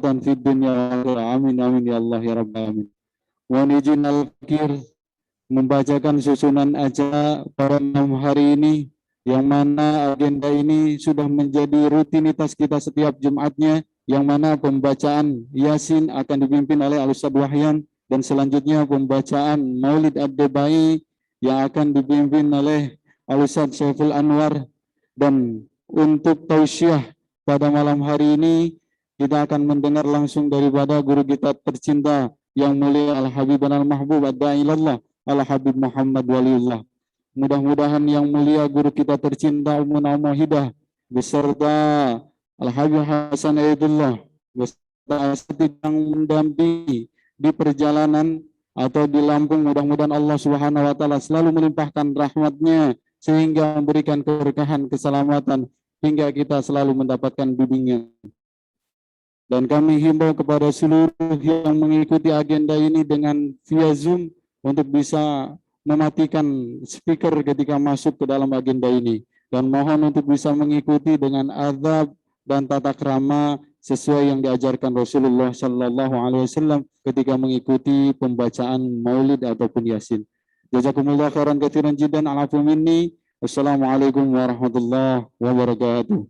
fid dunya wal akhirah. Amin amin ya Allah ya rabbal alamin. Mohon izin al-fakir membacakan susunan acara pada malam hari ini, yang mana agenda ini sudah menjadi rutinitas kita setiap Jumatnya, yang mana pembacaan Yasin akan dipimpin oleh Al-Ustadz Wahyan, dan selanjutnya pembacaan Maulid Ad-Debai yang akan dipimpin oleh Al-Ustadz Syaiful Anwar. Dan untuk tausiah pada malam hari ini, kita akan mendengar langsung daripada guru kita tercinta yang mulia Al-Habib Al-Mahbub Ad-Da'ilallah Al-Habib Muhammad Waliullah. Mudah-mudahan yang mulia guru kita tercinta Ummuna Muhidah beserta Al-Habib Hasan Aidullah beserta asatidz yang mendampingi di perjalanan atau di Lampung, mudah-mudahan Allah Subhanahu wa taala selalu melimpahkan rahmat-Nya sehingga memberikan keberkahan, keselamatan hingga kita selalu mendapatkan bimbingan. Dan kami himbau kepada seluruh yang mengikuti agenda ini dengan via Zoom untuk bisa mematikan speaker ketika masuk ke dalam agenda ini. Dan mohon untuk bisa mengikuti dengan adab dan tata krama sesuai yang diajarkan Rasulullah Sallallahu Alaihi Wasallam ketika mengikuti pembacaan Maulid ataupun Yasin. Jazakumullah khairan katsiran jiddan ala minni. Wassalamualaikum warahmatullahi wabarakatuh.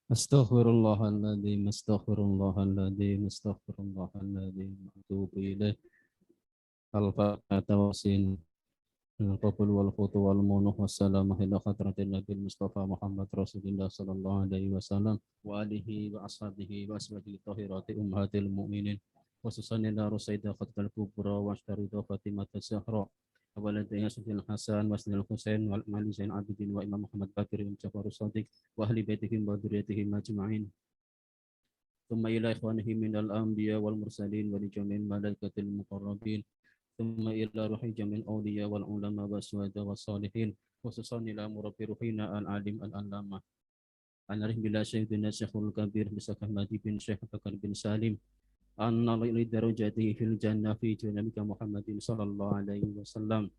Astaghfirullahaladzim, astaghfirullahaladzim, astaghfirullahaladzim, atubu ilaih. Al-Fatihah wasin, al-qabul wal-futu wal-munuh wassalamu ila khadratin Nabi Mustafa Muhammad Rasulullah sallallahu alaihi wasallam wa alihi wa ashabihi wa aswajihi tahirati ummahatil mu'minin khususan ila Rusaidah Khatul Kubra wa ashtaridah Fatimah Zahra Waladaya Sultan Hasan wa Sinil Husain wa Ali Zain Abidin wa Imam Muhammad Bakir wa Jafar Sadiq wa ahli baitihim wa dzurriyyatihim ajma'in. Thumma ila ikhwanihi minal anbiya wal mursalin wa li jami'il malaikatil muqarrabin. Thumma ila ruhi jami'il awliya wal ulama wa suhada wa salihin. Khususan ila murabbi ruhina al-alim al-allamah. An-narih bila syahdina Syekhul Kabir Bisakah Madi bin Syekh Bakar bin Salim. Anna li darajatihi fil jannah fi janabika Muhammadin sallallahu alaihi wasallam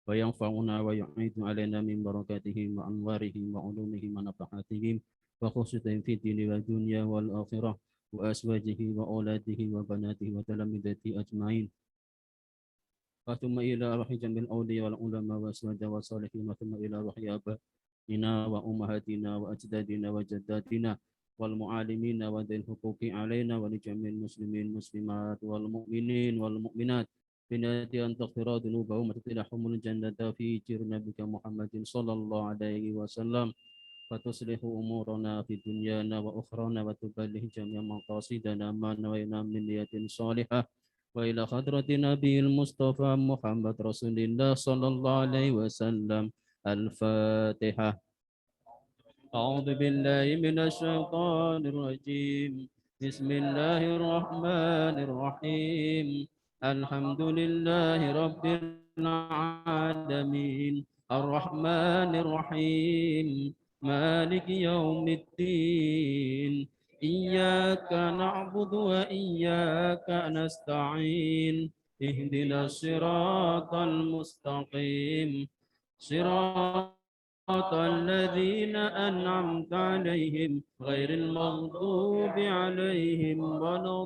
wa yanfa'una wa yu'idu alaina min barakatihi wa anwarihi wa ulumihi wa nafahatihim wa khususan fi dini wa dunya wal akhirah wa aswajihi wa auladihi wa banatihi wa talamidati ajma'in. Wa thumma ila ruhi jamil awliya wal ulama wa aswada wa salihin wa thumma ila ruhi abaina wa ummahatina wa ajdadina wa jaddatina wal mu'alimina wa dzil huquqi alaina wa li jami'il muslimin muslimat wal mu'minin wal mu'minat binati an taghfira dzunubahum wa tudkhilahumul jannata fi nabika Muhammadin sallallahu alaihi wasallam wa tuslihu umurana fi dunyana wa ukhrana wa tuballigh jami'a maqasidana ma nawayna min niyatin salihah wa ila hadrati nabiyil mustafa Muhammad Rasulillah sallallahu alaihi wasallam. Al-Fatihah. أعوذ بالله من الشيطان الرجيم بسم الله الرحمن الرحيم الحمد لله رب العالمين الرحمن الرحيم مالك يوم الدين إياك نعبد وإياك نستعين اهدنا الصراط المستقيم صراط الذين أنعمت عليهم غير المغضوب عليهم ولا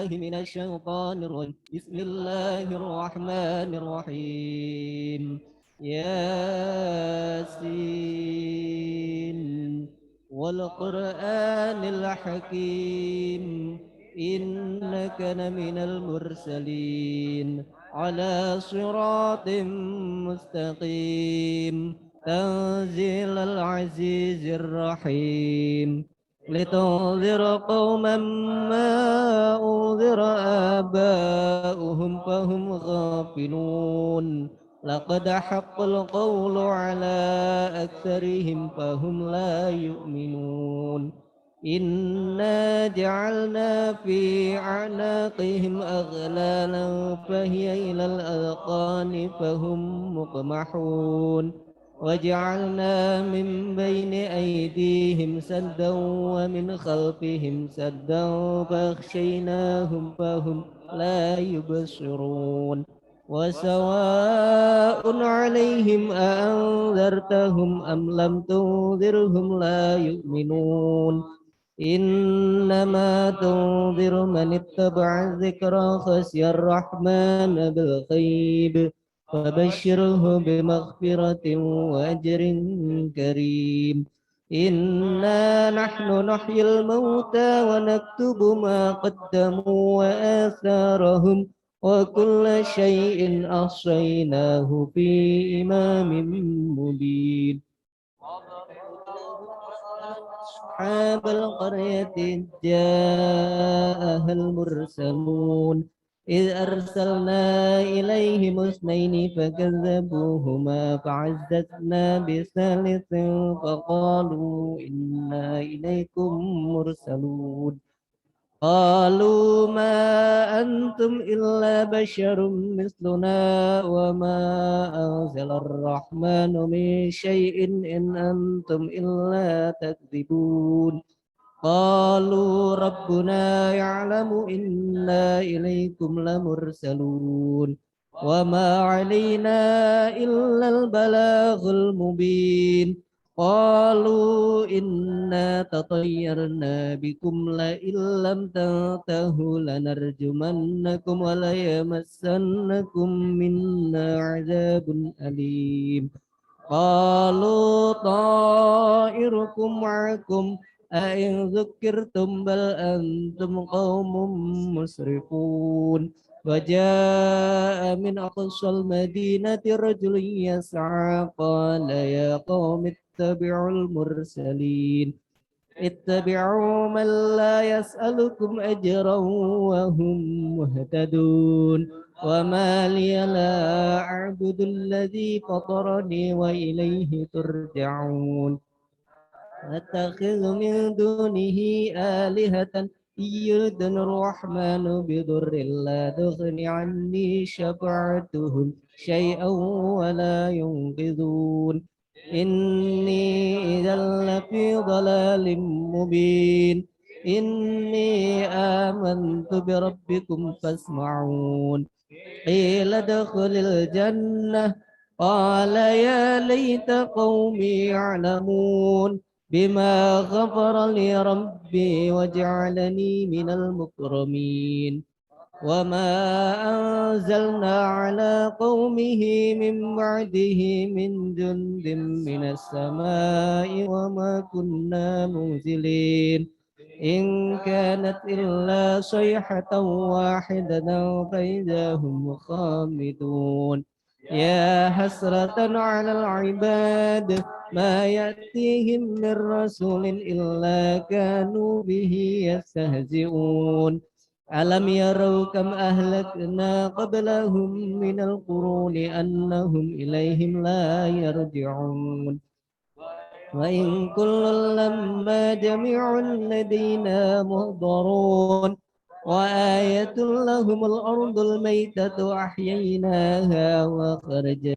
من الشيطان الرجيم بسم الله الرحمن الرحيم ياسين والقرآن الحكيم إنك لمن المرسلين على صراط مستقيم تنزيل العزيز الرحيم لتنذر قوما ما أنذر آباؤهم فهم غافلون لقد حق القول على أكثرهم فهم لا يؤمنون إنا جعلنا في أعناقهم أغلالا فهي إلى الأذقان فهم مقمحون وجعلنا من بين أيديهم سدا ومن خلفهم سدا فأغشيناهم فهم لا يبصرون وسواء عليهم أأنذرتهم أم لم تنذرهم لا يؤمنون إنما تنذر من اتبع الذكر خشي الرحمن بالغيب فبشره بمغفرة وأجر كريم إنا نحن نحيي الموتى ونكتب ما قدموا وآثارهم وكل شيء أحصيناه في إمام مبين أصحاب القرية إذ جاءها المرسلون إذ أرسلنا إليهم اثنين فكذبوهما فعززنا بثالث فقالوا إنا إليكم مرسلون قالوا ما أنتم إلا بشر مثلنا وما أنزل الرحمن من شيء إن أنتم إلا تكذبون قالوا ربنا يعلم إنا إليكم لمرسلون وما علينا إلا البلاغ المبين قالوا إنا تطيرنا بكم لئن لم تنتهوا لنرجمنكم وليمسنكم منا عذاب أليم قالوا طائركم معكم أئن ذكرتم بل أنتم قوم مسرفون وجاء من أقصى المدينة رجل يسعى قال يا قوم اتبعوا المرسلين اتبعوا من لا يسألكم أجرا وهم مهتدون وما لي لا أعبد الذي فطرني وإليه ترجعون أتخذ من دونه آلهة إن يردن الرحمن بضر لا تغن عني شفاعتهم شيئا ولا ينقذون إني إذا لفي ضلال مبين إني آمنت بربكم فاسمعون قيل ادخل الجنة قال يا ليت قومي يعلمون بما غفر لي ربي وجعلني من المكرمين وما أنزلنا على قومه من بعده من جند من السماء وما كنا منزلين إن كانت إلا صيحة واحدة فإذا هم خامدون يا حسرة على العباد ما يأتيهم من رسول إلا كانوا به يستهزئون ألم يروا كم أهلكنا قبلهم من القرون أنهم إليهم لا يرجعون وإن كل لما جميع لدينا محضرون وآية لهم الأرض الميتة أحييناها وخرجنا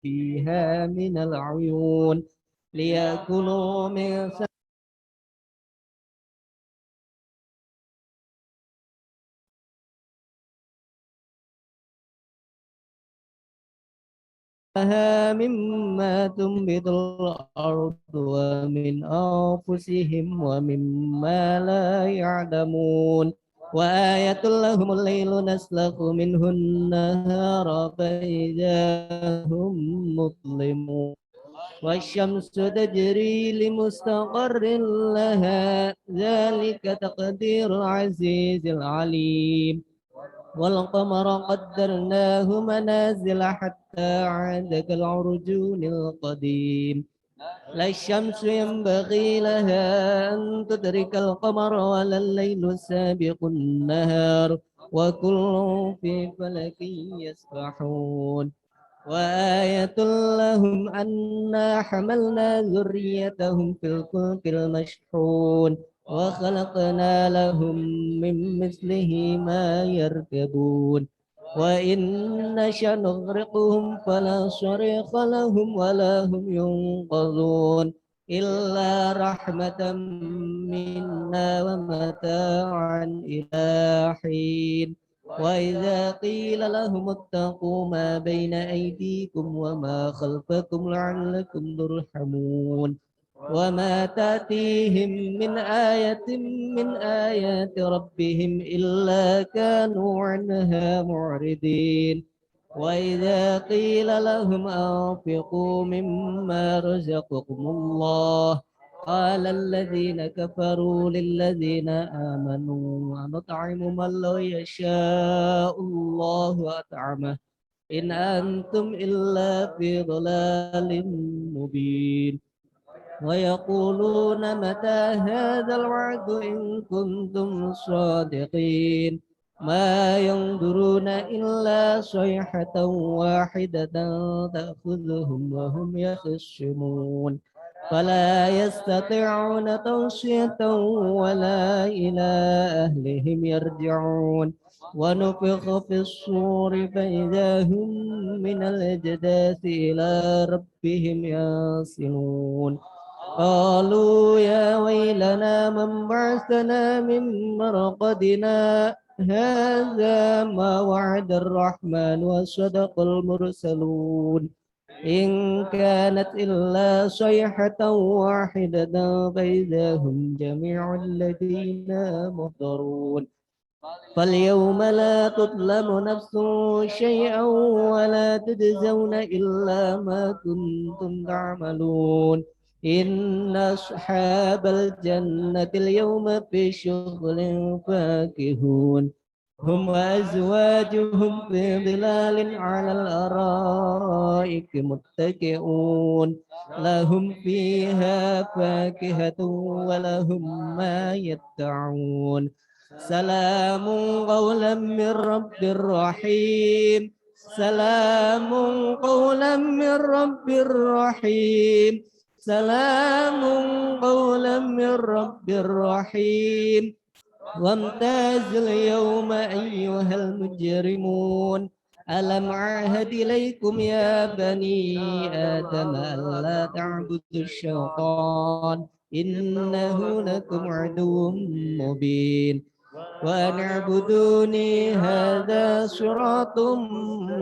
فيها من العيون ليأكلوا من لها مما تنبت الأرض ومن أنفسهم ومما لا يعلمون وآية لهم الليل نسلخ منه النهار فإذا هم مظلمون والشمس تجري لمستقر لها ذلك تقدير العزيز العليم والقمر قدرناه منازل حتى عاد كالعرجون القديم لا الشمس ينبغي لها أن تدرك القمر ولا الليل سابق النهار وكل في فلك يسبحون وآية لهم أنا حملنا ذريتهم في الفلك المشحون وخلقنا لهم من مثله ما يركبون وإن نشأ نغرقهم فلا صريخ لهم ولا هم ينقذون إلا رحمة منا ومتاعا إلى حين وإذا قيل لهم اتقوا ما بين أيديكم وما خلفكم لعلكم ترحمون وما تأتيهم من آية من آيات ربهم إلا كانوا عنها معرضين وإذا قيل لهم أنفقوا مما رزقكم الله قال الذين كفروا للذين آمنوا أنطعم من لو يشاء الله أطعمه إن أنتم إلا في ضلال مبين ويقولون متى هذا الوعد إن كنتم صادقين ما ينظرون إلا صيحة واحدة تأخذهم وهم يخصمون فلا يستطيعون توصية ولا إلى أهلهم يرجعون ونفخ في الصور فإذا هم من الأجداث إلى ربهم ينسلون قالوا يا ويلنا من بعثنا من مرقدنا هذا ما وعد الرحمن وصدق المرسلون إن كانت إلا صيحة واحدة فإذا هم جميع الذين محضرون فاليوم لا تظلم نفس شيئا ولا تجزون إلا ما كنتم تعملون إن أصحاب الجنة اليوم في شغل فاكهون هم وأزواجهم في ظلال على الأرائك متكئون لهم فيها فاكهة ولهم ما يدعون سلام قولا من رب رحيم سلام قولا من رب رحيم سلام قولا من رب رحيم وامتاز اليوم أيها المجرمون ألم أعهد إليكم يا بني آدم ألا تعبدوا الشيطان إنه لكم عدو مبين وأن اعبدوني هذا صراط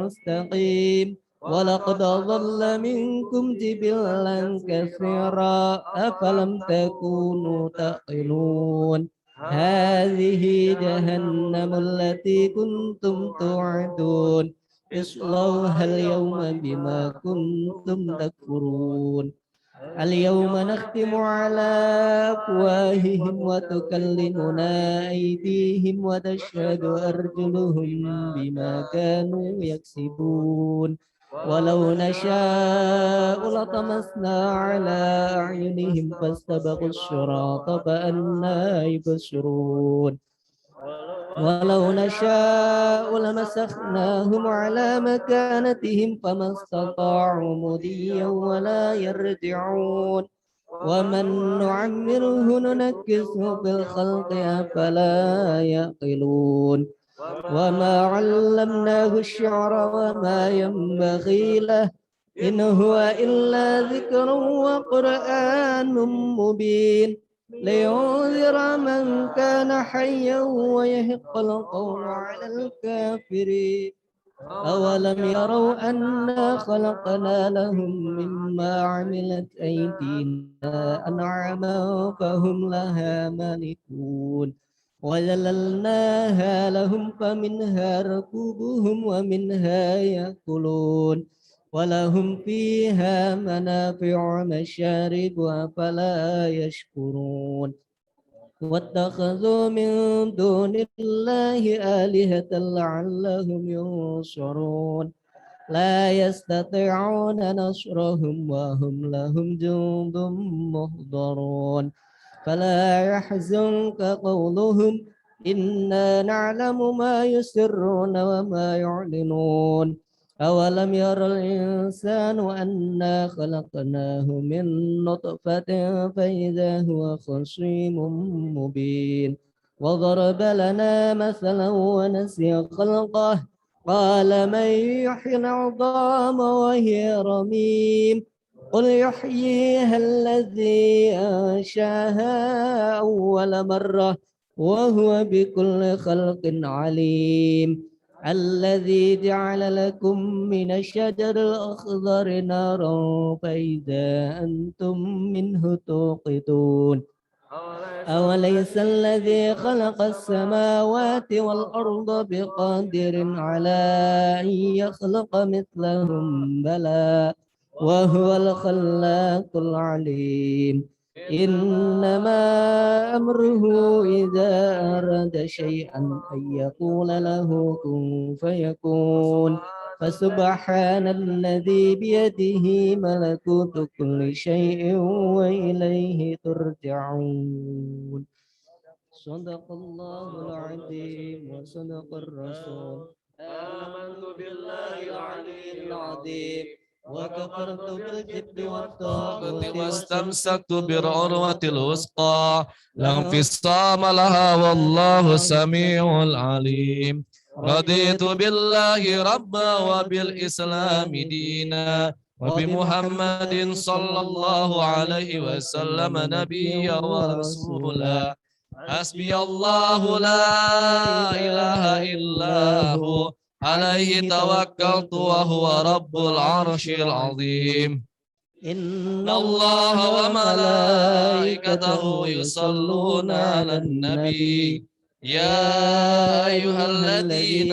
مستقيم ولقد ضل منكم جبلا كثيرا أفلم تكونوا تعقلون هذه جهنم التي كنتم توعدون اصلوها اليوم بما كنتم تكفرون اليوم نختم على أفواههم وتكلمنا أيديهم وتشهد أرجلهم بما كانوا يكسبون ولو نشاء لطمسنا على أعينهم فاستبقوا الصراط فأنى يبصرون ولو نشاء لمسخناهم على مكانتهم فما استطاعوا مضيا ولا يرجعون ومن نعمره ننكسه في الخلق أفلا يعقلون وما علمناه الشعر وما ينبغي له إن هو إلا ذكر وقرآن مبين لينذر من كان حيا ويحق القول على الكافرين أولم يروا أنا خلقنا لهم مما عملت أيدينا أنعاما فهم لها مالكون وذللناها لهم فمنها ركوبهم ومنها يأكلون ولهم فيها منافع مشارب أفلا يشكرون واتخذوا من دون الله آلهة لعلهم ينصرون لا يستطيعون نصرهم وهم لهم جند محضرون فلا يحزنك قولهم إنا نعلم ما يسرون وما يعلنون أولم ير الإنسان أنا خلقناه من نطفة فإذا هو خصيم مبين وضرب لنا مثلا ونسي خلقه قال من يحيي العظام وهي رميم قل يحييها الذي أنشاها أول مرة وهو بكل خلق عليم الذي جعل لكم من الشجر الأخضر نارا فإذا أنتم منه توقدون أوليس الذي خلق السماوات والأرض بقادر على أن يخلق مثلهم بلى وهو الخلاق العليم إنما أمره إذا أراد شيئا أن يقول له كن فيكون فسبحان الذي بيده ملكوت كل شيء وإليه ترجعون صدق الله العظيم وصدق الرسول آمنت بالله العلي العظيم وكفرت بالجبت والطاغوت واستمسكت بالعروة الوثقى لا انفصام لها والله سميع العليم رضيت بالله ربا وبالإسلام دينا وبمحمد صلى الله عليه وسلم نبيا ورسولا حسبي الله لا إله إلا هو عليه توكلت وهو رب العرش العظيم إن الله وملائكته يصلون على النبي يا أيها الذين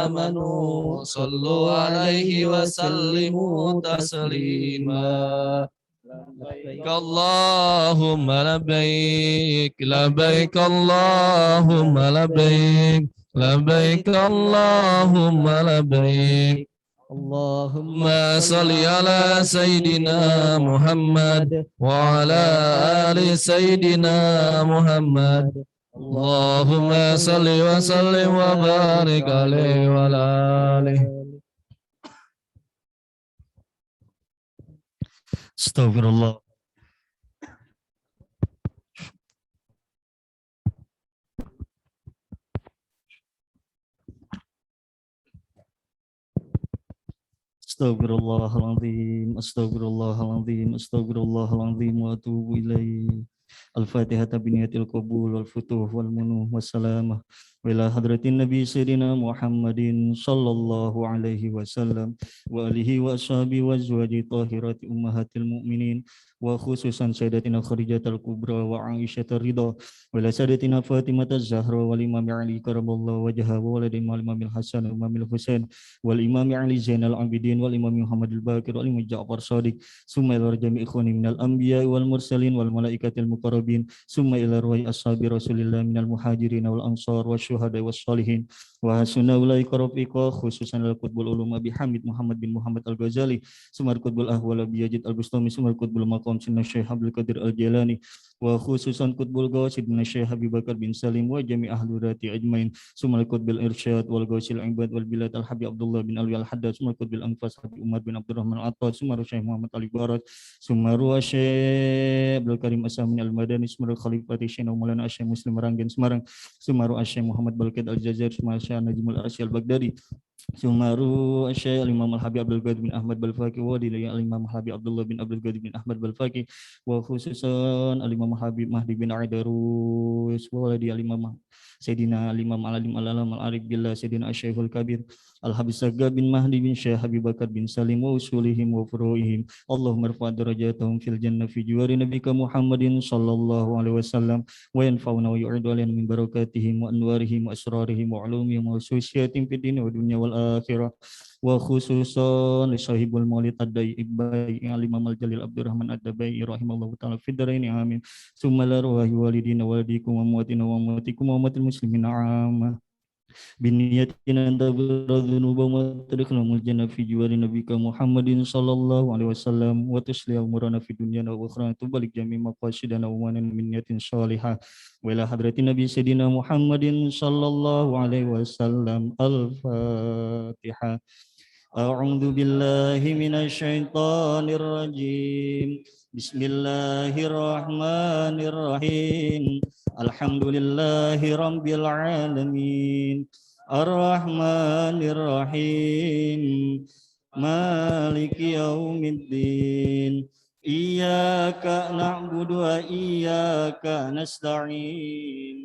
آمنوا صلوا عليه وسلموا تسليما لبيك اللهم لبيك لبيك اللهم لبيك لبيك اللهم لبيك اللهم صل على سيدنا محمد وعلى آل سيدنا محمد اللهم صل وسلم وبارك عليه وعلى آله. Astagfirullah. Astagfirullahaladzim, astagfirullahaladzim, astagfirullahaladzim wa atubu ilaih. Al-Fatihah biniyatil qabul wal futuh wal munuh wassalamah wa ila hadratin Nabi Sayyidina Muhammadin sallallahu alaihi wasallam wa alihi wa ashabi wa azwaji tahirati ummahatil mu'minin wa khususan Sayyidatina Khadijatul Kubra wa Aisyah Ridha wa ila Sayyidatina Fatimah Az-Zahra wal Imam Ali karamallahu wajhahu wa ladin Imam Hasan wa Imam Husain wal Imam Ali Zainal Abidin wal Imam Muhammadul Baqir wal Imam Ja'far Shadiq summa ila jami' ikhwani minal anbiya wal mursalin wal malaikatil muqarrabin summa ila ruhi ashabi Rasulillah minal muhajirin wal ansar wasyuhada wassalihin wa hasuna ulaika rafiqa khususan al-qutbul ulum Abi Hamid Muhammad bin Muhammad Al-Ghazali sumar qutbul ahwal Abi Yazid Al-Bustami sumar qutbul maqam Sayyidina Syekh Abdul Qadir Al-Jilani wa khususan qutbul ghasid Sayyidina Syekh Habib Bakar bin Salim wa jami' ahli rati ajmain sumar qutbul irsyad wal ghasil ibad wal bilad Al-Habib Abdullah bin Alwi Al-Haddad sumar qutbul anfas Habib Umar bin Abdurrahman Al-Attad sumar Syekh Muhammad Ali Barat sumar Syekh Abdul Karim As-Samin Al-Madani sumar Khalifati Syekh Maulana Syekh Muslim Ranggen Semarang Sumaru Syekh Muhammad Balkid Al-Jazair Sumaru Syekh Najmul Arsy Al-Baghdadi Sumaru Syekh Imam Al-Habib Abdul Qadir bin Ahmad Balfaqi wa Dili Imam Al-Habib Abdullah bin Abdul Qadir bin Ahmad Balfaqi wa khususan Al-Imam Habib Mahdi bin Aidarus wa Dili Imam Sayyidina Al-Imam Al-Alim Al-Alam Al-Arif Billah Sayyidina Asy-Syekhul Kabir Al-Habib Sagga bin Mahdi bin Syekh Habib Bakar bin Salim wa usulihim wa furu'ihim Allahumma rfa' darajatahum fil jannah fi jiwari nabika Muhammadin sallallahu alaihi wasallam wa yanfa'una wa yu'idu alaina min barakatihim wa anwarihim wa asrarihim wa ulumihim wa khususiyatin fid din wa dunya wal akhirah wa khususan li sahibul maulid ad-dai ibai al-imam al-jalil Abdurrahman ad-dabai rahimallahu ta'ala fid darain amin summa la ruhi walidina walidikum wa muwatina wa muwatikum wa muwatil muslimin amma biniyatina antabradzunuba wa tadkhulul jannah fi jiwari nabika Muhammadin sallallahu alaihi wasallam wa tusliha umurana fi dunya wa akhirah tubalik jami' maqasidana wa min niyatin shalihah wa ila hadratin nabi sayyidina Muhammadin sallallahu alaihi wasallam al-Fatihah أعوذ بالله من الشيطان الرجيم بسم الله الرحمن الرحيم الحمد لله رب العالمين الرحمن الرحيم مالك يوم الدين إياك نعبد وإياك نستعين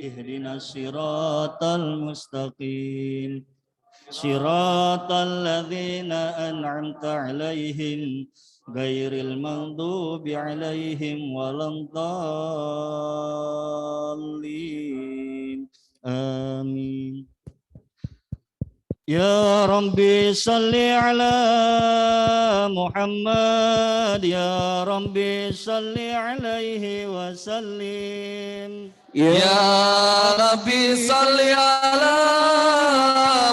اهدنا الصراط المستقيم صراط الذين أنعمت عليهم غير المغضوب عليهم ولا الضالين آمين يا ربي صل على محمد يا ربي صل عليه وسلم يا ربي صل على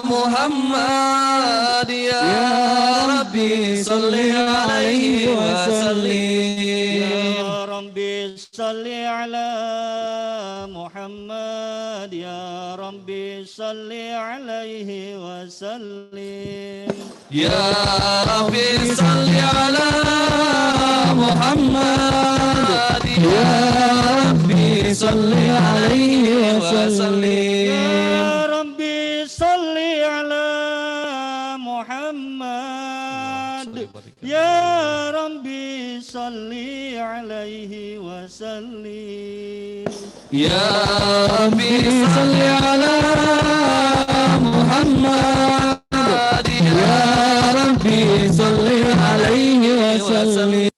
محمد يا ربي صل عليه وسلم يا ربي صل على محمد يا ربي صل عليه وسلم يا ربي صل على محمد يا ربي صل عليه وسلم يا ربي صل على محمد يا ربي صل عليه وسلم يا ربي صل على محمد يا ربي صل عليه وسلم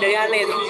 dari aneh tuh.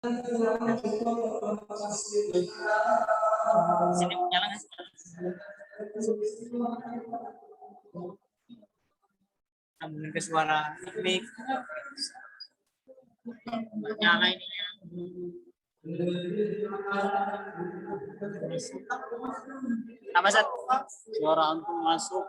Sini nyala nggak sih? Sambungin ke suara mic. Nyala ininya. Apa Sat? Suara antum masuk.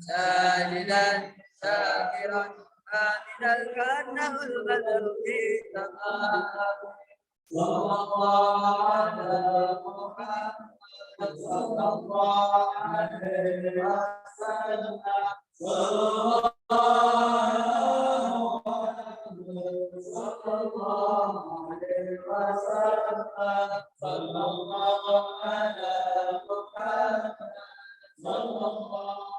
Sajidan syakiran hamidan karena al-badr fi taqah sallallahu alaihi Muhammad sallallahu alaihi wasallam sallallahu alaihi wasallam sallallahu alaihi Muhammad sallallahu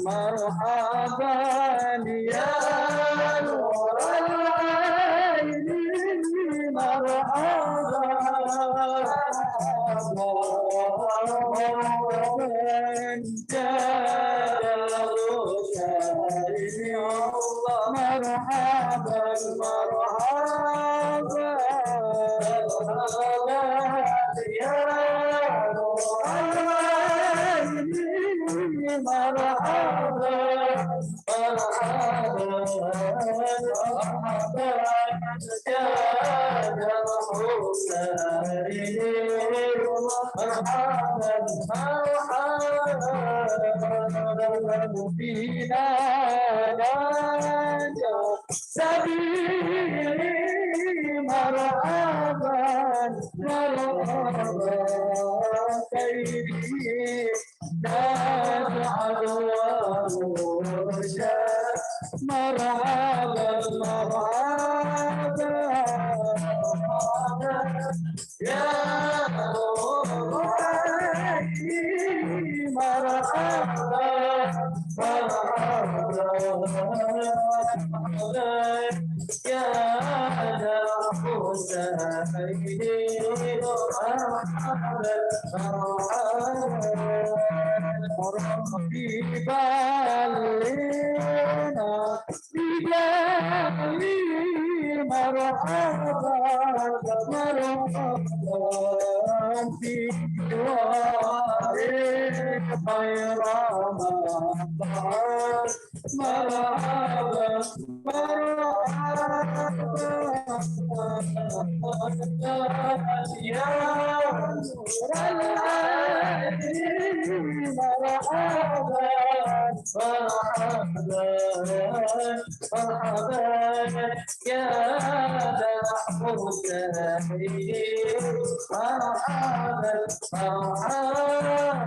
مرحبا فينا ناجى سبيلي مرحبا مرحبا سيدي نسعد ونشاد مرحبا مرحبا يا روحي مرحبا مرحبا يا حسين مرحبا ربي بلغنا بجاني مرحبا مرحبا في جوارك خير مطار مرحبا مرحبا يا نور العين مرحبا مرحبا مرحبا يا حسين مرحبا مرحبا صلاتي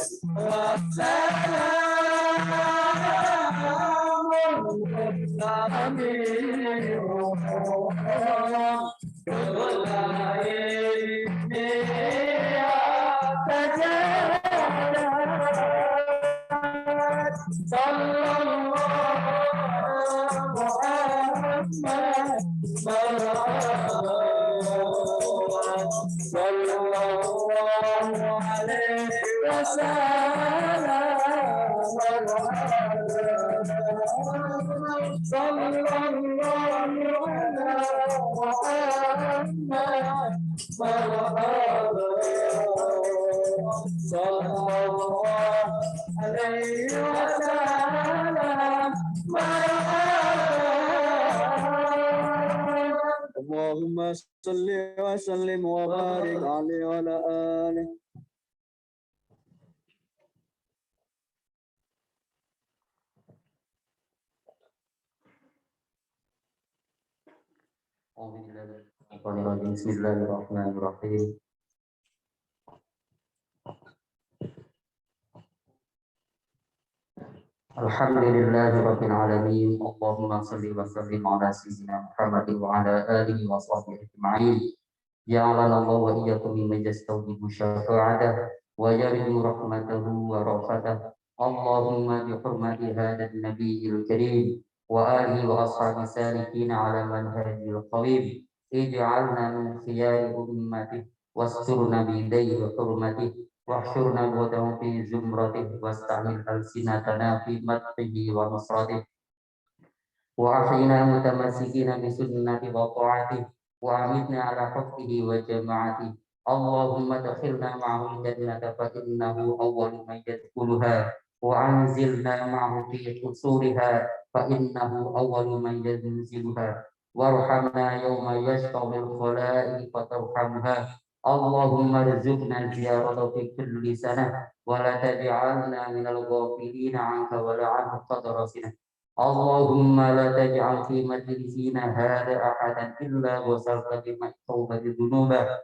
الله ذاك اللهم صل وسلم وبارك عليه وعلى آله. Bismillahirrahmanirrahim. Alhamdulillahirabbil alamin. Allahumma shalli wa sallim ala sayyidina Muhammad wa ala alihi wa sahbihi ajma'in. Ja'alana Allah wa iyyakum mimman yastawjibu syafa'atah wa yarju rahmatahu wa rafatahu. Allahumma bi hurmati hadzal nabiyil karim wa alihi wa ashabi salikin ala manhajil qawim. Ij'alna min khiyari ummati wasturna bi yadayhi hurmati wahsyurna buatahu fi zumratih wasta'mil alsinatana fi madhihi wa nusratih wa ahyina mutamassikina bi sunnati wa ta'atih wa amitna ala hubbihi wa jama'atih. Allahumma dakhilna ma'ahu jannata fa innahu awwalu man yadkhuluha wa anzilna ma'ahu fi qusuriha fa innahu awwalu man yanziluha warhamna yawma yashfa'ul khalaiq fa tarhamha. Allahumma rizukna ziyarata fi kulli sanah wa la taj'alna minal ghafilina anka wa la anhu qadrasina. Allahumma la taj'al fi majlisina hadha ahadan illa wasalta bi maktubati dhunubah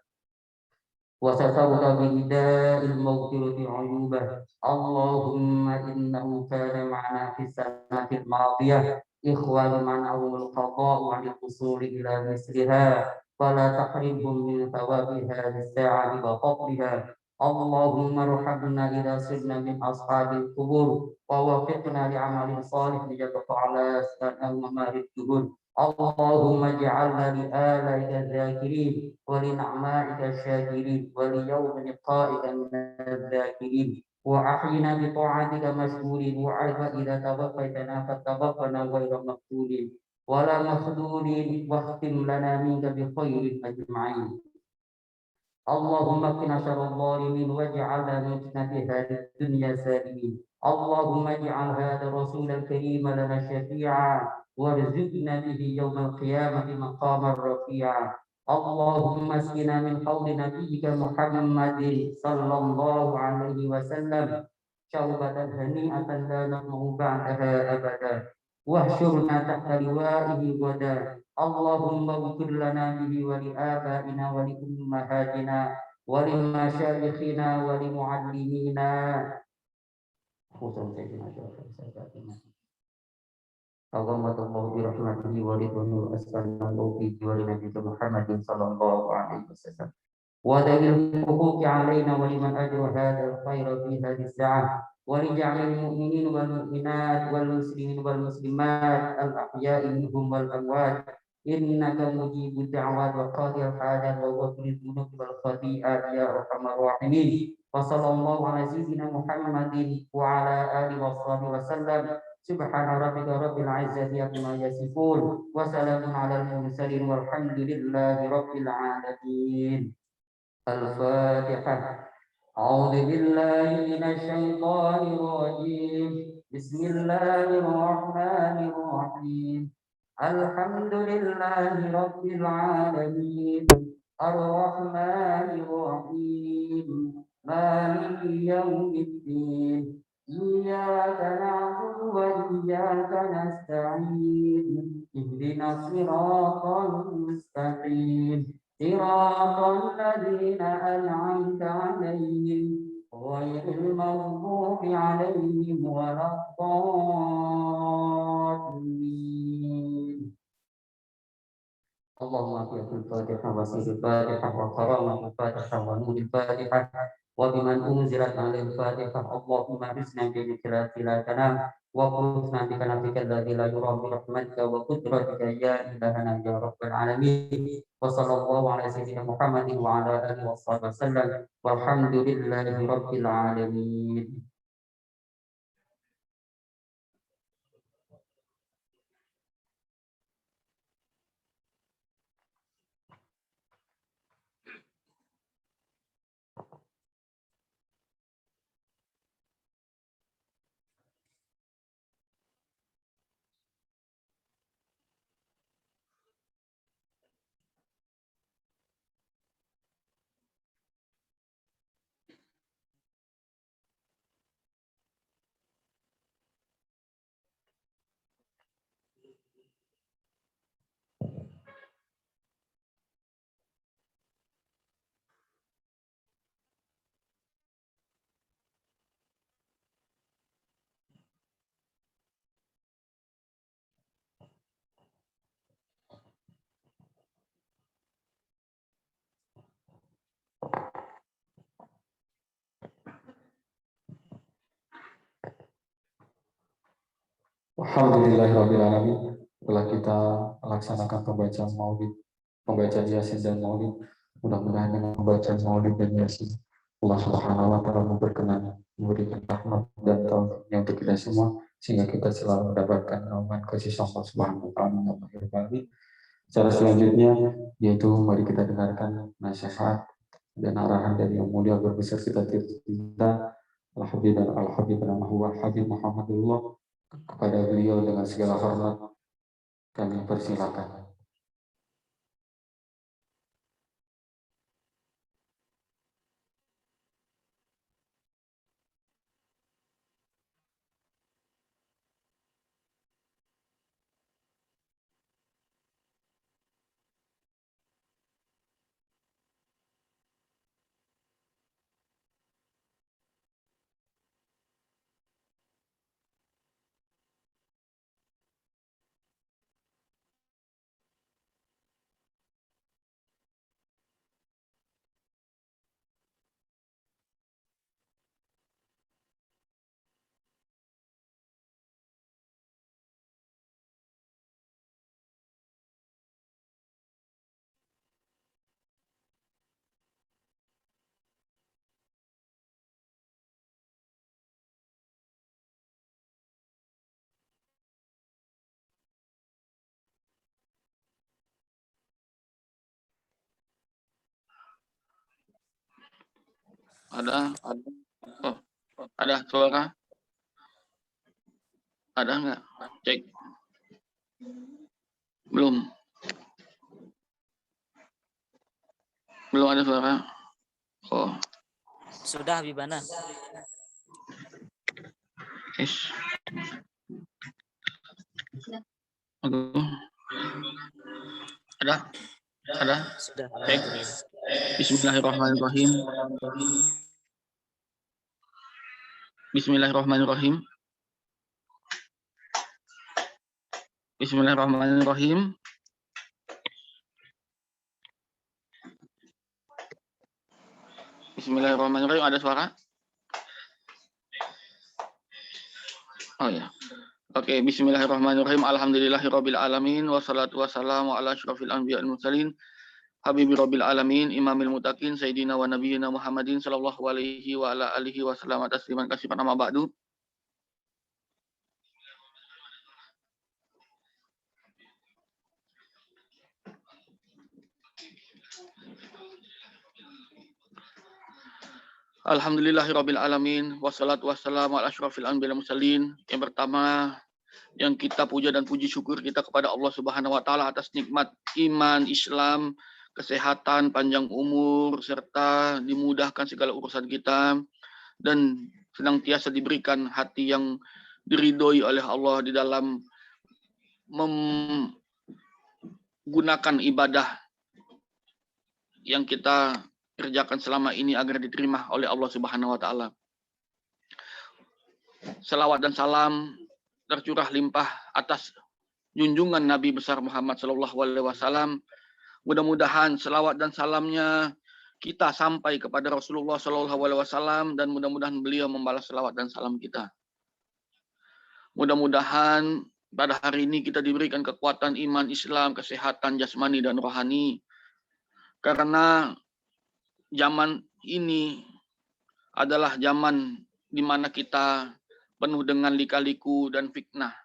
wa satarta bi nida'il maghfirati uyubah. Allahumma innahu kana ma'ana fi sanatil madiyah ikhwan man'awul qada' wa al-usuli ila misliha فلا تحرمهم من ثواب هذه الساعة وفضلها. اللهم ارحمنا إذا صرنا من أصحاب القبور ووفقنا لعمل صالح ليبقى على سنة ومار الدهور. اللهم اجعلنا لآلائك الذاكرين ولنعمائك الشاكرين وليوم لقائك من الذاكرين وأحينا بطاعتك مشكورين وإذا توفيتنا فتوفنا غير مقتولين. ولا مخذول واختم لنا منك بخير أجمعين. اللهم اكفنا شر الظالمين واجعلنا من فتنة هذه الدنيا سالمين. اللهم اجعل هذا الرسول الكريم لنا شفيعا وارزقنا به يوم القيامة مقاما رفيعا. اللهم اسقنا من حوض نبيك محمد صلى الله عليه وسلم شربة هنيئة لا نظمأ بعدها أبدا، واحشرنا تحت لوائه غدا. اللهم اغفر لنا به ولآبائنا ولأمهاتنا ولمشايخنا ولمعلمينا خصوصا سيدنا شيخنا الله برحمته ورضوانه وأسألنا الله في جوار نبينا محمد صلى الله عليه وسلم وذوي الحقوق علينا ولمن أجر هذا الخير في هذه الساعة ولجعل المؤمنين والمؤمنات والمسلمين والمسلمات الأحياء منهم والأموات إنك مجيب الدعوات وقاضي الحاجات وغفر الذنوب والخطيئات يا أرحم الراحمين. وصلى الله على سيدنا محمد وعلى آله وصحبه وسلم. سبحان ربك رب العزة عما يصفون وسلام على المرسلين والحمد لله رب العالمين. الفاتحة. أعوذ بالله من الشيطان الرجيم. بسم الله الرحمن الرحيم. الحمد لله رب العالمين الرحمن الرحيم مالك يوم الدين إياك نعبد وإياك نستعين اهدنا الصراط المستقيم صراط الذين أنعمت عليهم غير المغضوب عليهم ولا الضالين. اللهم اغفر الفاتحة وسير الفاتحة وكرامة الفاتحة ونور الفاتحة وبمن أنزلت عليه الفاتحة. اللهم أرزنا بذكرك لا تنام وقلنا بكلامك الذي لا يرام برحمتك وقدرتك يا إلهنا يا رب العالمين. وصلى الله على سيدنا محمد وعلى آله وصحبه وسلم والحمد لله رب العالمين. Alhamdulillahirrabbilalamin. Setelah kita laksanakan pembacaan maulid, pembacaan yasin dan maulid, mudah-mudahan dengan pembacaan maulid dan yasin Allah Subhanahu wa taala berkenan memberikan rahmat dan taufiknya untuk kita semua sehingga kita selalu mendapatkan naungan kasih Allah Subhanahu wa taala. Cara selanjutnya yaitu mari kita dengarkan nasihat dan arahan dari yang mulia berbesar kita Al-Habib dan Al-Habib Habib Muhammadullah. Kepada beliau dengan segala hormat kami persilakan. Ada? Oh, ada suara? Ada nggak? Cek. Belum. Belum ada suara. Oh, Sudah Habibana. yes. Aduh. Ada? Ada? Sudah. Cek. Bismillahirrahmanirrahim. Bismillahirrahmanirrahim. Bismillahirrahmanirrahim. Bismillahirrahmanirrahim. Ada suara? Oh ya. Oke, bismillahirrahmanirrahim. Alhamdulillahirabbil alamin wassalatu wassalamu ala asyrofil anbiya'il mursalin habibi rabbil alamin imamil muttaqin sayyidina wa nabiyyina Muhammadin sallallahu alaihi wa ala alihi wa sallam tasliman katsiran amma ba'du. Alhamdulillahirabbil alamin wassalatu wassalamu ala asyrofil anbiya'il mursalin. Yang pertama yang kita puja dan puji syukur kita kepada Allah Subhanahu wa taala atas nikmat iman, Islam, kesehatan, panjang umur serta dimudahkan segala urusan kita dan senantiasa diberikan hati yang diridhoi oleh Allah di dalam menggunakan ibadah yang kita kerjakan selama ini agar diterima oleh Allah Subhanahu wa taala. Selawat dan salam tercurah limpah atas junjungan Nabi besar Muhammad sallallahu alaihi wasallam. Mudah-mudahan selawat dan salamnya kita sampai kepada Rasulullah sallallahu alaihi wasallam dan mudah-mudahan beliau membalas selawat dan salam kita. Mudah-mudahan pada hari ini kita diberikan kekuatan iman, Islam, kesehatan jasmani dan rohani. Karena zaman ini adalah zaman di mana kita penuh dengan lika-liku dan fitnah.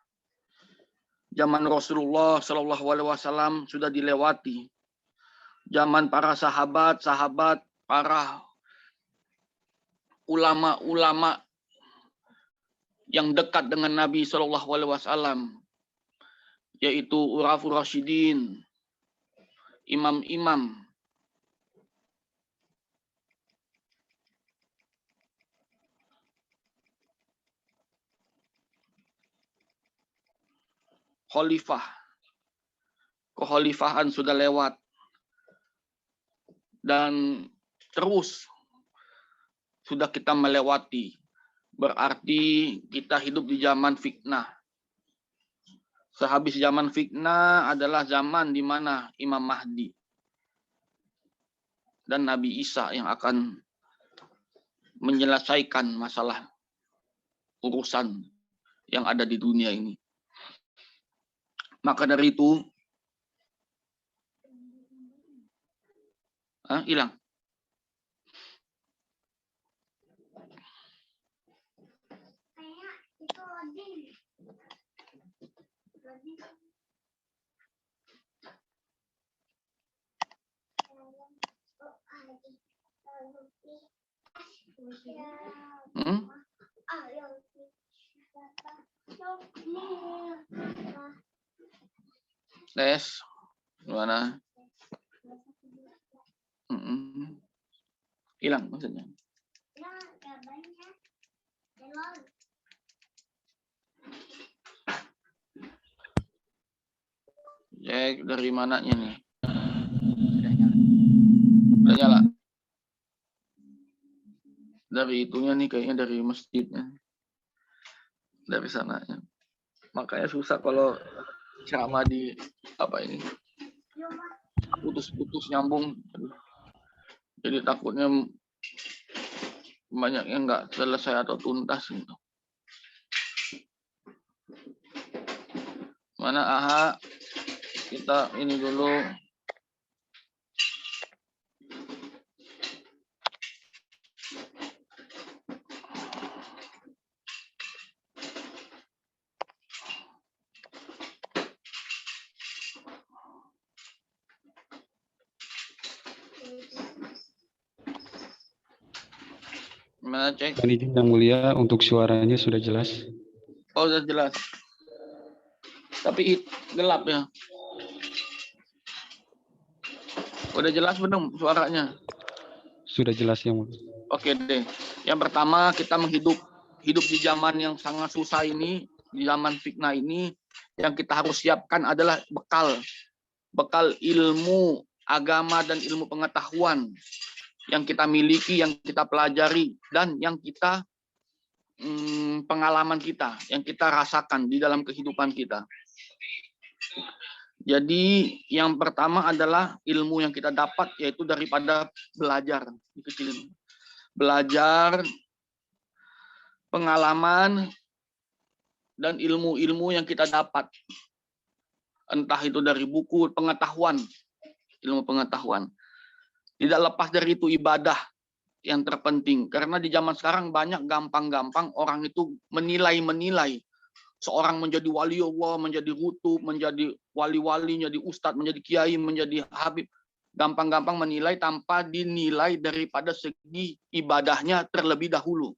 Zaman Rasulullah Shallallahu Alaihi Wasallam sudah dilewati. Zaman para sahabat, para ulama-ulama yang dekat dengan Nabi Shallallahu Alaihi Wasallam, yaitu Urafur Rasyidin, imam-imam, khalifah, kekhalifahan sudah lewat dan terus sudah kita melewati. Berarti kita hidup di zaman fitnah. Sehabis zaman fitnah adalah zaman di mana Imam Mahdi dan Nabi Isa yang akan menyelesaikan masalah urusan yang ada di dunia ini. Maka dari itu, hilang. Tes, gimana? Hilang maksudnya. Cek dari mananya nih? Udah nyala. Dari itunya nih kayaknya dari masjidnya. Dari sananya. Makanya susah kalau ceramah di apa ini? Putus-putus nyambung. Jadi takutnya banyak yang nggak selesai atau tuntas gitu. Mana Aha? Kita ini dulu. Gimana cek? Mohon izin yang mulia, untuk suaranya sudah jelas. Oh, sudah jelas. Tapi gelap ya. Udah jelas belum suaranya? Sudah jelas yang mulia. Oke deh. Yang pertama, kita hidup di zaman yang sangat susah ini, di zaman fitnah ini, yang kita harus siapkan adalah bekal ilmu agama dan ilmu pengetahuan yang kita miliki, yang kita pelajari, dan yang kita pengalaman kita, yang kita rasakan di dalam kehidupan kita. Jadi yang pertama adalah ilmu yang kita dapat, yaitu daripada belajar. Belajar, pengalaman, dan ilmu-ilmu yang kita dapat. Entah itu dari buku, pengetahuan, ilmu pengetahuan. Tidak lepas dari itu ibadah yang terpenting. Karena di zaman sekarang banyak gampang-gampang orang itu menilai seorang menjadi wali Allah, menjadi kutub, menjadi wali-wali, menjadi ustadz, menjadi kiai, menjadi habib. Gampang-gampang menilai tanpa dinilai daripada segi ibadahnya terlebih dahulu.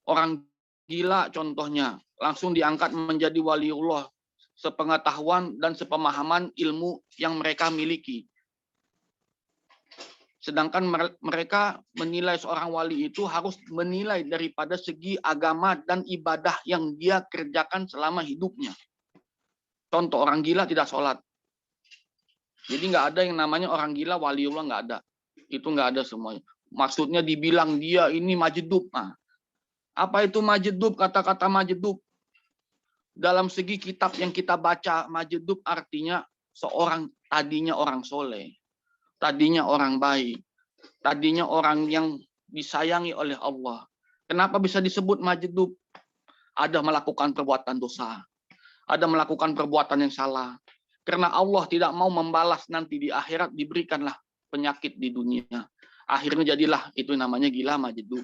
Orang gila contohnya, langsung diangkat menjadi wali Allah, sepengetahuan dan sepemahaman ilmu yang mereka miliki. Sedangkan mereka menilai seorang wali itu harus menilai daripada segi agama dan ibadah yang dia kerjakan selama hidupnya. Contoh, orang gila tidak sholat. Jadi nggak ada yang namanya orang gila waliullah, nggak ada. Itu nggak ada semuanya. Maksudnya dibilang dia ini majdub. Nah, apa itu majdub? Kata-kata majdub dalam segi kitab yang kita baca, majdub artinya seorang tadinya orang soleh, tadinya orang baik, tadinya orang yang disayangi oleh Allah. Kenapa bisa disebut majdub? Ada melakukan perbuatan dosa, ada melakukan perbuatan yang salah. Karena Allah tidak mau membalas nanti di akhirat, diberikanlah penyakit di dunia. Akhirnya jadilah itu namanya gila majdub.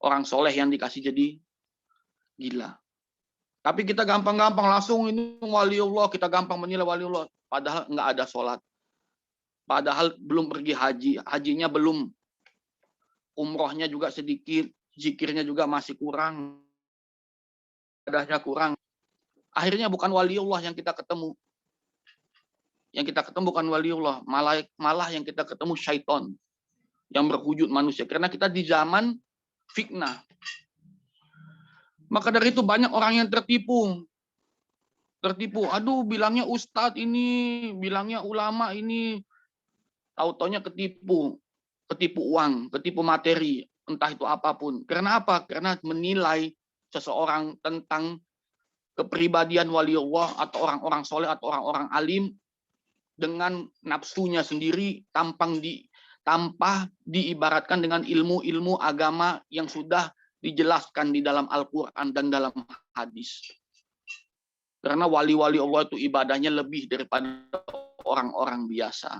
Orang soleh yang dikasih jadi gila. Tapi kita gampang-gampang langsung ini waliullah, kita gampang menilai waliullah. Padahal nggak ada sholat. Padahal belum pergi haji, hajinya belum, umrohnya juga sedikit, zikirnya juga masih kurang, ibadahnya kurang. Akhirnya bukan waliullah yang kita ketemu. Yang kita ketemu bukan waliullah, malah yang kita ketemu syaitan yang berwujud manusia. Karena kita di zaman fitnah. Maka dari itu banyak orang yang tertipu. Aduh, bilangnya ustadz ini, bilangnya ulama ini. Tahu-taunya ketipu uang, ketipu materi, entah itu apapun. Karena apa? Karena menilai seseorang tentang kepribadian waliullah atau orang-orang soleh atau orang-orang alim dengan nafsunya sendiri tanpa diibaratkan dengan ilmu-ilmu agama yang sudah dijelaskan di dalam Al-Quran dan dalam hadis. Karena wali-wali Allah itu ibadahnya lebih daripada orang-orang biasa.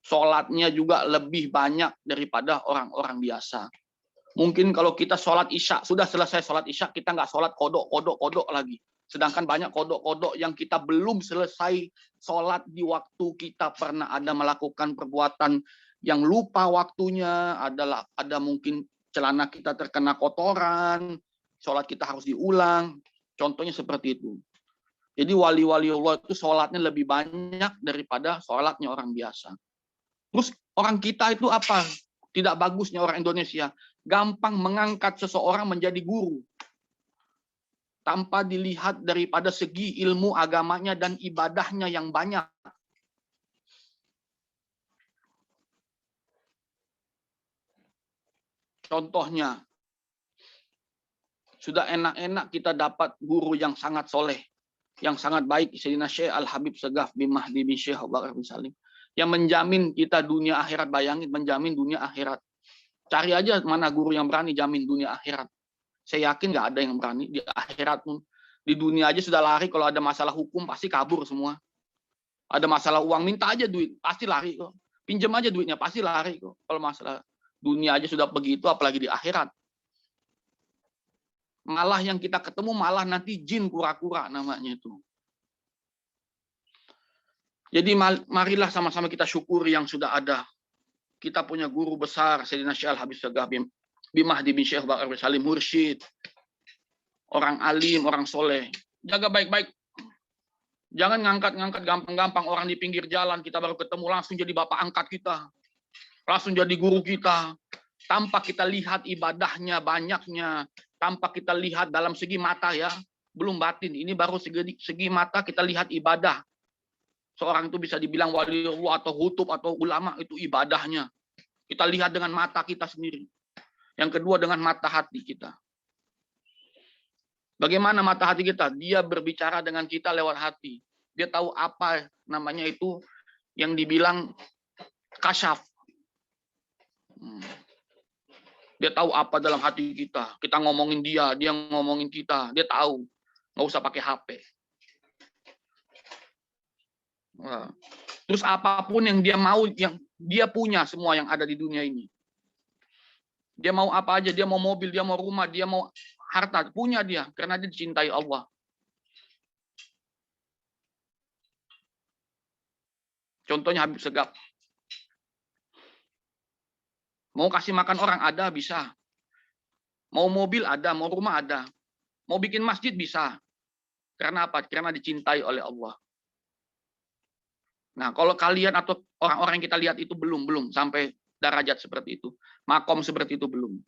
Sholatnya juga lebih banyak daripada orang-orang biasa. Mungkin kalau kita sholat isya, sudah selesai sholat isya, kita nggak sholat kodok lagi. Sedangkan banyak kodok yang kita belum selesai sholat di waktu kita pernah ada melakukan perbuatan yang lupa waktunya, ada mungkin celana kita terkena kotoran, sholat kita harus diulang. Contohnya seperti itu. Jadi wali-wali Allah itu sholatnya lebih banyak daripada sholatnya orang biasa. Terus orang kita itu apa? Tidak bagusnya orang Indonesia. Gampang mengangkat seseorang menjadi guru. Tanpa dilihat daripada segi ilmu agamanya dan ibadahnya yang banyak. Contohnya, sudah enak-enak kita dapat guru yang sangat soleh, yang sangat baik, Sayyidina Syekh Al-Habib Segaf bin Mahdi bin Syekh Abu Bakar bin Salim, yang menjamin kita dunia akhirat. Bayangin, menjamin dunia akhirat. Cari aja mana guru yang berani jamin dunia akhirat. Saya yakin nggak ada yang berani di akhirat pun. Di dunia aja sudah lari, kalau ada masalah hukum pasti kabur semua. Ada masalah uang, minta aja duit, pasti lari kok. Pinjam aja duitnya, pasti lari kok. Kalau masalah dunia aja sudah begitu, apalagi di akhirat. Malah yang kita ketemu malah nanti jin kura-kura namanya itu. Jadi marilah sama-sama kita syukuri yang sudah ada. kita punya guru besar Sayyidina Syekh Habib Sagaf bin Mahdi bin Syekh Bakar bin Salim Mursyid. Orang alim, orang soleh. Jaga baik-baik. Jangan ngangkat-ngangkat gampang-gampang orang di pinggir jalan, kita baru ketemu langsung jadi bapak angkat kita. Langsung jadi guru kita. Tanpa kita lihat ibadahnya, banyaknya. Tanpa kita lihat dalam segi mata ya. Belum batin. Ini baru segi mata kita lihat ibadah. Seorang itu bisa dibilang waliullah atau hutub atau ulama, itu ibadahnya. Kita lihat dengan mata kita sendiri. Yang kedua dengan mata hati kita. Bagaimana mata hati kita? Dia berbicara dengan kita lewat hati. Dia tahu apa namanya itu yang dibilang kasyaf. Dia tahu apa dalam hati kita. Kita ngomongin dia ngomongin kita. Dia tahu. Nggak usah pakai HP. Nah, terus apapun yang dia mau, yang dia punya semua yang ada di dunia ini. Dia mau apa aja, dia mau mobil, dia mau rumah, dia mau harta, punya dia karena dia dicintai Allah. Contohnya Habib Sagaf. Mau kasih makan orang ada, bisa. Mau mobil ada, mau rumah ada. Mau bikin masjid bisa. Karena apa? Karena dicintai oleh Allah. Nah, kalau kalian atau orang-orang yang kita lihat itu belum sampai derajat seperti itu. Makom seperti itu belum.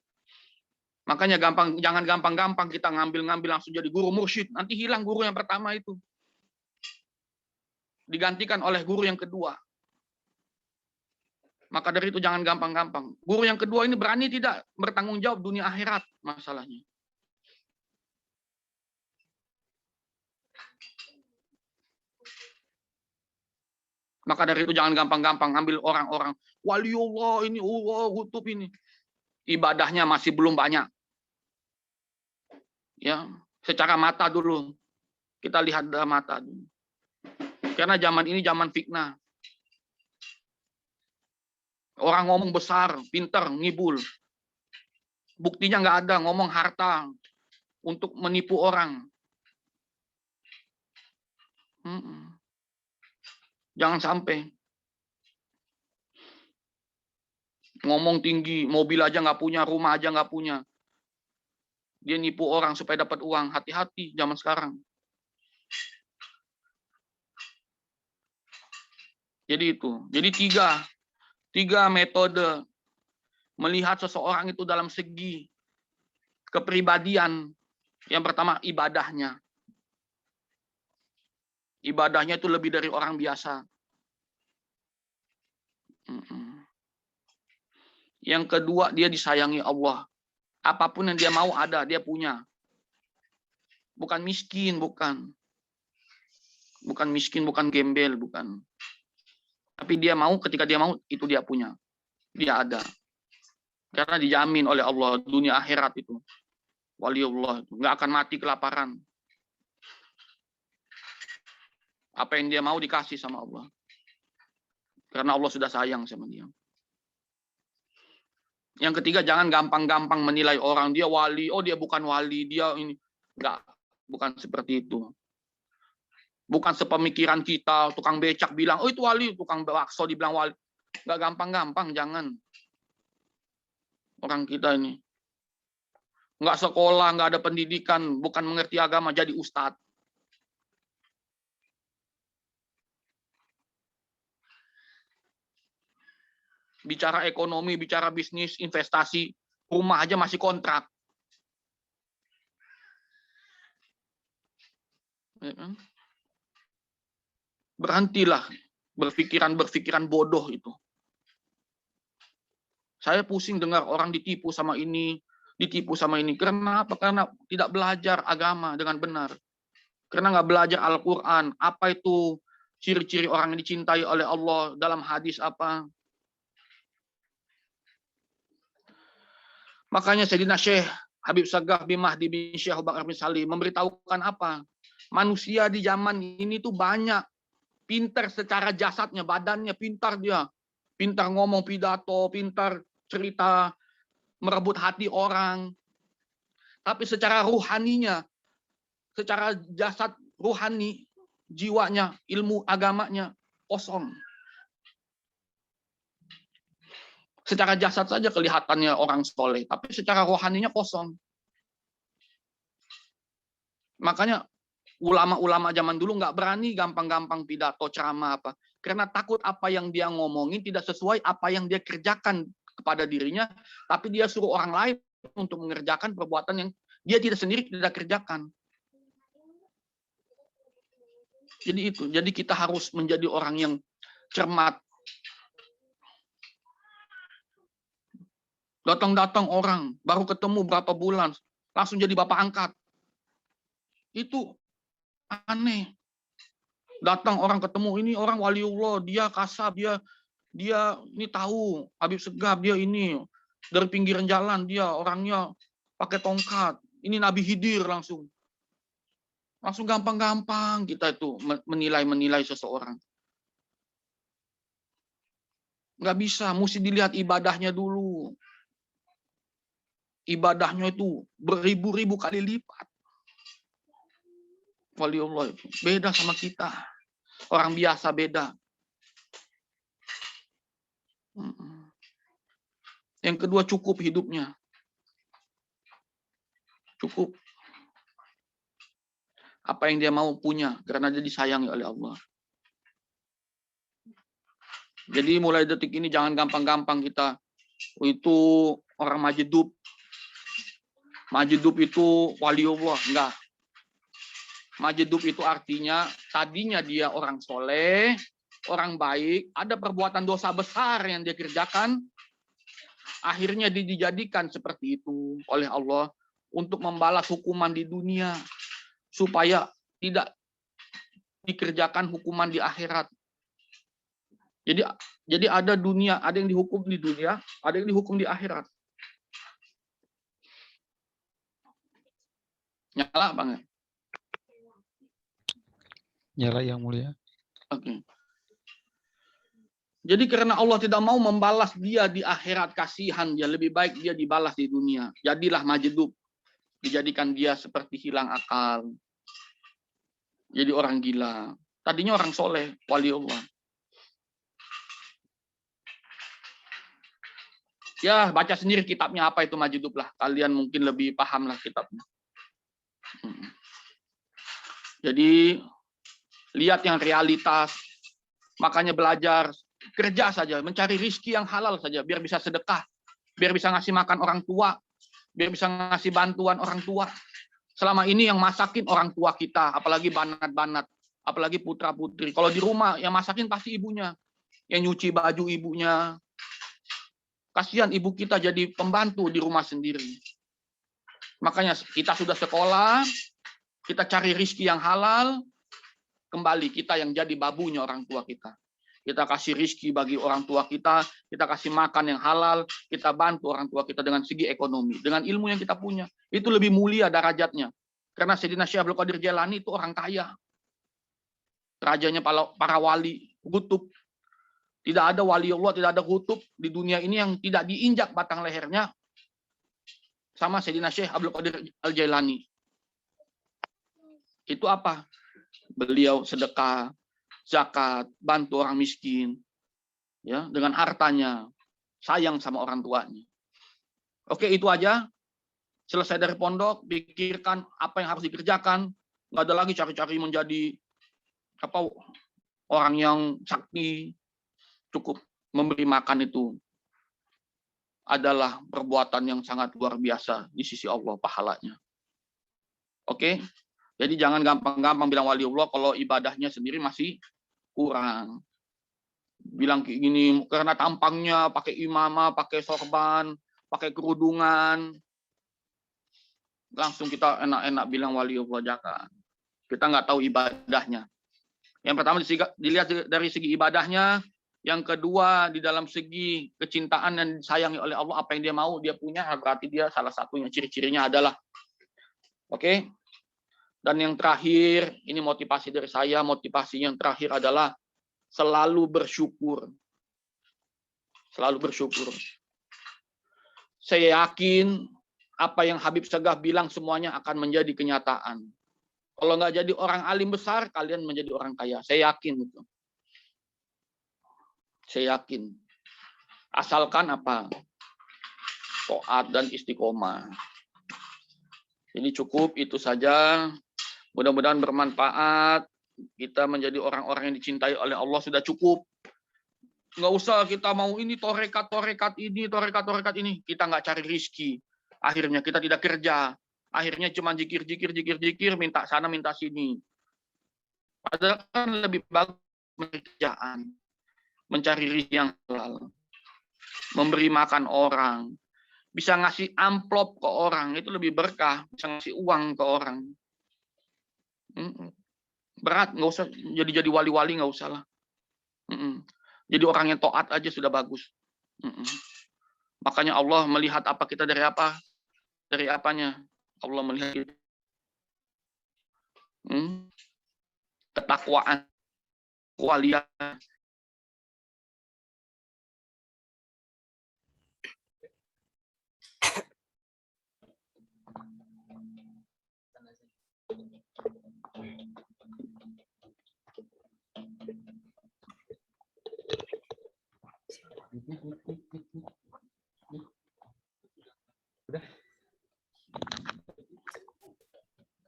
Makanya jangan gampang-gampang kita ngambil langsung jadi guru mursyid. Nanti hilang guru yang pertama itu. Digantikan oleh guru yang kedua. Maka dari itu jangan gampang-gampang. Guru yang kedua ini berani tidak bertanggung jawab dunia akhirat masalahnya. Maka dari itu jangan gampang-gampang ambil orang-orang waliullah ini, Allah, hutub ini. Ibadahnya masih belum banyak. Ya, secara mata dulu. Kita lihat dalam mata dulu. Karena zaman ini zaman fitnah. Orang ngomong besar, pintar, ngibul. Buktinya nggak ada, ngomong harta untuk menipu orang. Jangan sampai. Ngomong tinggi, mobil aja nggak punya, rumah aja nggak punya. Dia nipu orang supaya dapat uang. Hati-hati zaman sekarang. Jadi itu. Jadi tiga metode melihat seseorang itu dalam segi kepribadian. Yang pertama ibadahnya. Ibadahnya itu lebih dari orang biasa. Yang kedua, dia disayangi Allah. Apapun yang dia mau ada, dia punya. Bukan miskin, bukan. Bukan miskin, bukan gembel, bukan. Tapi dia mau, ketika dia mau, itu dia punya. Dia ada. Karena dijamin oleh Allah, dunia akhirat itu. Waliullah itu. Nggak akan mati kelaparan. Apa yang dia mau dikasih sama Allah. Karena Allah sudah sayang sama dia. Yang ketiga, jangan gampang-gampang menilai orang. Dia wali, oh dia bukan wali, dia ini. Enggak, bukan seperti itu. Bukan sepemikiran kita, tukang becak bilang, oh itu wali, tukang bakso dibilang wali. Enggak gampang-gampang, jangan. Orang kita ini. Enggak sekolah, enggak ada pendidikan, bukan mengerti agama, jadi ustadz. Bicara ekonomi, bicara bisnis, investasi, rumah aja masih kontrak. Berhentilah berpikiran bodoh itu. Saya pusing dengar orang ditipu sama ini, ditipu sama ini. Karena apa? Karena tidak belajar agama dengan benar. Karena nggak belajar Al-Quran. Apa itu ciri-ciri orang yang dicintai oleh Allah dalam hadis apa? Makanya Sayyidina Syekh Habib Sagaf bin Mahdi bin Syekh Bakar bin Salim memberitahukan apa? Manusia di zaman ini tuh banyak pintar secara jasadnya, badannya pintar dia. Pintar ngomong pidato, pintar cerita, merebut hati orang. Tapi secara ruhaninya, secara jasad ruhani, jiwanya, ilmu agamanya kosong. Secara jasad saja kelihatannya orang soleh, tapi secara rohaninya kosong. Makanya ulama-ulama zaman dulu nggak berani gampang-gampang pidato ceramah apa, karena takut apa yang dia ngomongin tidak sesuai apa yang dia kerjakan kepada dirinya, tapi dia suruh orang lain untuk mengerjakan perbuatan yang dia tidak sendiri tidak kerjakan. Jadi itu, jadi kita harus menjadi orang yang cermat. Datang-datang orang, baru ketemu berapa bulan, langsung jadi bapak angkat. Itu aneh. Datang orang ketemu, ini orang waliullah, dia kasab, dia ini tahu, Habib Segaf, dia ini dari pinggiran jalan, dia orangnya pakai tongkat. Ini Nabi Khidir langsung. Langsung gampang-gampang kita itu menilai seseorang. Nggak bisa, mesti dilihat ibadahnya dulu. Ibadahnya itu beribu-ribu kali lipat. Waliullah itu beda sama kita. Orang biasa beda. Yang kedua, cukup hidupnya. Cukup. Apa yang dia mau punya, karena dia disayangi oleh Allah. Jadi mulai detik ini jangan gampang-gampang kita, itu orang majedub. Majedub itu waliullah, enggak. Majedub itu artinya tadinya dia orang soleh, orang baik, ada perbuatan dosa besar yang dia kerjakan, akhirnya dijadikan seperti itu oleh Allah untuk membalas hukuman di dunia, supaya tidak dikerjakan hukuman di akhirat. Jadi ada dunia, ada yang dihukum di dunia, ada yang dihukum di akhirat. Nyala banget. Nyala yang mulia. Oke. Jadi karena Allah tidak mau membalas dia di akhirat, kasihan dia, lebih baik dia dibalas di dunia. Jadilah majedub, dijadikan dia seperti hilang akal. Jadi orang gila. Tadinya orang soleh, waliullah. Ya, baca sendiri kitabnya apa itu majedub lah. Kalian mungkin lebih paham lah kitabnya. Jadi lihat yang realitas, makanya belajar, kerja saja, mencari rizki yang halal saja, biar bisa sedekah, biar bisa ngasih makan orang tua, biar bisa ngasih bantuan orang tua. Selama ini yang masakin orang tua kita, apalagi banat-banat, apalagi putra-putri. Kalau di rumah yang masakin pasti ibunya, yang nyuci baju ibunya. Kasihan ibu kita jadi pembantu di rumah sendiri. Makanya kita sudah sekolah, kita cari rizki yang halal, kembali kita yang jadi babunya orang tua kita. Kita kasih rizki bagi orang tua kita kasih makan yang halal, kita bantu orang tua kita dengan segi ekonomi, dengan ilmu yang kita punya. Itu lebih mulia derajatnya. Karena Sayyidina Syekh Abdul Qadir Jailani itu orang kaya. Rajanya para wali, kutub. Tidak ada wali Allah, tidak ada kutub di dunia ini yang tidak diinjak batang lehernya sama Sayyidina Syekh Abdul Qadir Al-Jailani. Itu apa? Beliau sedekah, zakat, bantu orang miskin, ya, dengan hartanya, sayang sama orang tuanya. Oke, itu aja. Selesai dari pondok, pikirkan apa yang harus dikerjakan. Nggak ada lagi cari-cari menjadi orang yang sakti. Cukup memberi makan itu adalah perbuatan yang sangat luar biasa di sisi Allah pahalanya. Oke? Jadi jangan gampang-gampang bilang waliullah kalau ibadahnya sendiri masih kurang. Bilang kayak gini karena tampangnya pakai imamah, pakai sorban, pakai kerudungan. Langsung kita enak-enak bilang waliullah, jangan. Kita nggak tahu ibadahnya. Yang pertama dilihat dari segi ibadahnya, yang kedua di dalam segi kecintaan dan disayangi oleh Allah, apa yang dia mau dia punya, berarti dia salah satunya ciri-cirinya adalah. Oke? Dan yang terakhir, ini motivasi dari saya, motivasi yang terakhir adalah selalu bersyukur. Selalu bersyukur. Saya yakin apa yang Habib Segaf bilang semuanya akan menjadi kenyataan. Kalau nggak jadi orang alim besar, kalian menjadi orang kaya. Saya yakin itu. Saya yakin. Asalkan apa? Taat dan istiqomah. Jadi cukup itu saja. Mudah-mudahan bermanfaat. Kita menjadi orang-orang yang dicintai oleh Allah sudah cukup. Nggak usah kita mau ini torekat ini. Kita nggak cari rizki. Akhirnya kita tidak kerja. Akhirnya cuma jikir, minta sana, minta sini. Padahal kan lebih bagus pekerjaan. Mencari rizki yang halal. Memberi makan orang. Bisa ngasih amplop ke orang, itu lebih berkah. Bisa ngasih uang ke orang. Berat, nggak usah jadi wali-wali, nggak usah lah. Jadi orang yang taat aja sudah bagus. Makanya Allah melihat apa kita dari apa? Dari apanya? Allah melihat kita. Ketakwaan, walian. Udah.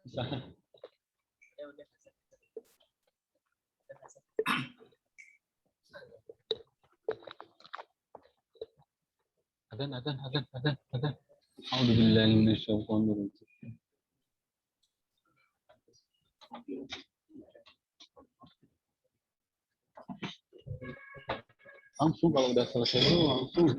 Bisa. Adan. A'udzubillahi minasyaitonir rajim. Langsung kalau udah selesai langsung.